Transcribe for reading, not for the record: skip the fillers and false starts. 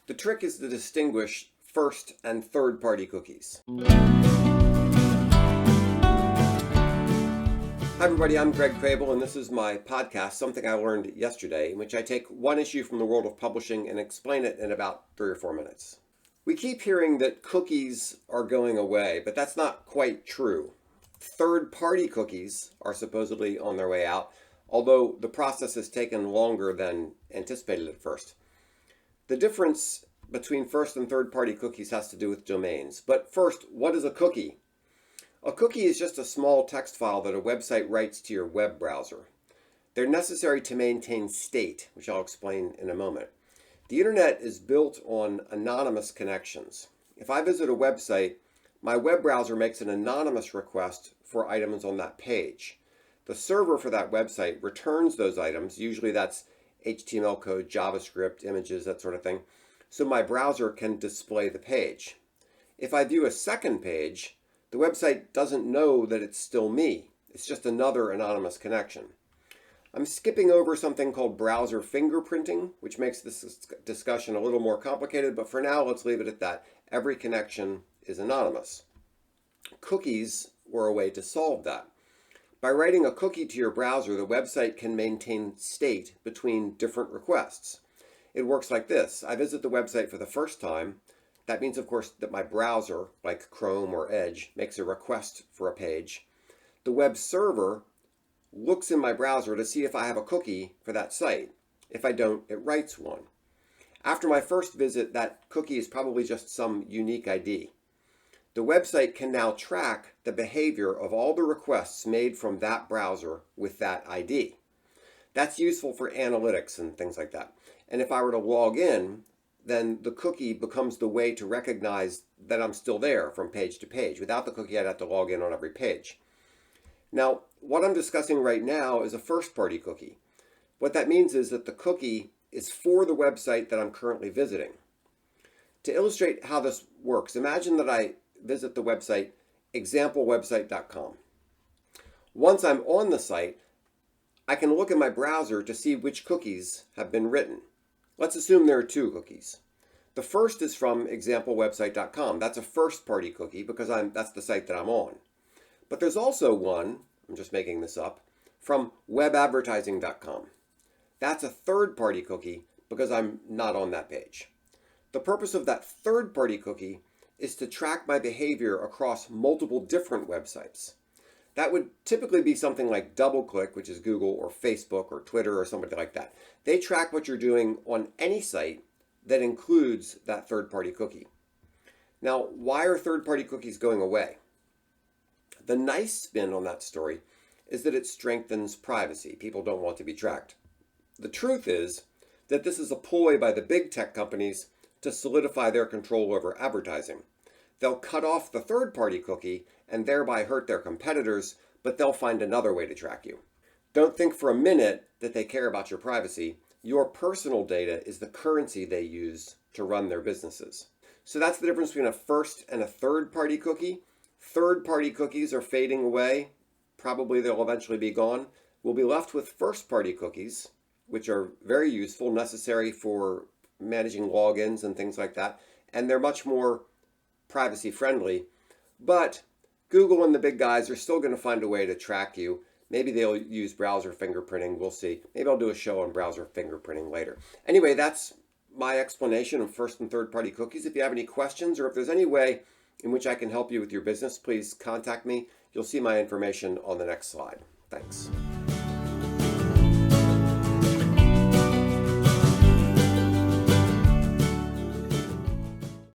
The trick is to distinguish first and third-party cookies. Hi everybody, I'm Greg Crable and this is my podcast, Something I Learned Yesterday, in which I take one issue from the world of publishing and explain it in about 3 or 4 minutes. We keep hearing that cookies are going away, but that's not quite true. Third-party cookies are supposedly on their way out, although the process has taken longer than anticipated at first. The difference between first and third-party cookies has to do with domains. But first, what is a cookie? A cookie is just a small text file that a website writes to your web browser. They're necessary to maintain state, which I'll explain in a moment. The internet is built on anonymous connections. If I visit a website, my web browser makes an anonymous request for items on that page. The server for that website returns those items, usually that's HTML code, JavaScript, images, that sort of thing, so my browser can display the page. If I view a second page, the website doesn't know that it's still me. It's just another anonymous connection. I'm skipping over something called browser fingerprinting, which makes this discussion a little more complicated, but for now, let's leave it at that. Every connection is anonymous. Cookies were a way to solve that. By writing a cookie to your browser, the website can maintain state between different requests. It works like this. I visit the website for the first time. That means, of course, that my browser, like Chrome or Edge, makes a request for a page. The web server looks in my browser to see if I have a cookie for that site. If I don't, it writes one. After my first visit, that cookie is probably just some unique ID. The website can now track the behavior of all the requests made from that browser with that ID. That's useful for analytics and things like that. And if I were to log in, then the cookie becomes the way to recognize that I'm still there from page to page. Without the cookie, I'd have to log in on every page. Now, what I'm discussing right now is a first-party cookie. What that means is that the cookie is for the website that I'm currently visiting. To illustrate how this works, imagine that I visit the website examplewebsite.com. Once I'm on the site, I can look in my browser to see which cookies have been written. Let's assume there are 2 cookies. The first is from examplewebsite.com. That's a first-party cookie because that's the site that I'm on. But there's also one, I'm just making this up, from webadvertising.com. That's a third-party cookie because I'm not on that page. The purpose of that third-party cookie is to track my behavior across multiple different websites. That would typically be something like DoubleClick, which is Google or Facebook or Twitter or somebody like that. They track what you're doing on any site that includes that third-party cookie. Now, why are third-party cookies going away? The nice spin on that story is that it strengthens privacy. People don't want to be tracked. The truth is that this is a ploy by the big tech companies to solidify their control over advertising. They'll cut off the third-party cookie and thereby hurt their competitors, but they'll find another way to track you. Don't think for a minute that they care about your privacy. Your personal data is the currency they use to run their businesses. So that's the difference between a first and a third-party cookie. Third-party cookies are fading away. Probably they'll eventually be gone. We'll be left with first-party cookies, which are very useful, necessary for managing logins and things like that. And they're much more privacy friendly. But Google and the big guys are still going to find a way to track you. Maybe they'll use browser fingerprinting. We'll see. Maybe I'll do a show on browser fingerprinting later. Anyway, that's my explanation of first and third-party cookies. If you have any questions or if there's any way in which I can help you with your business, please contact me. You'll see my information on the next slide. Thanks.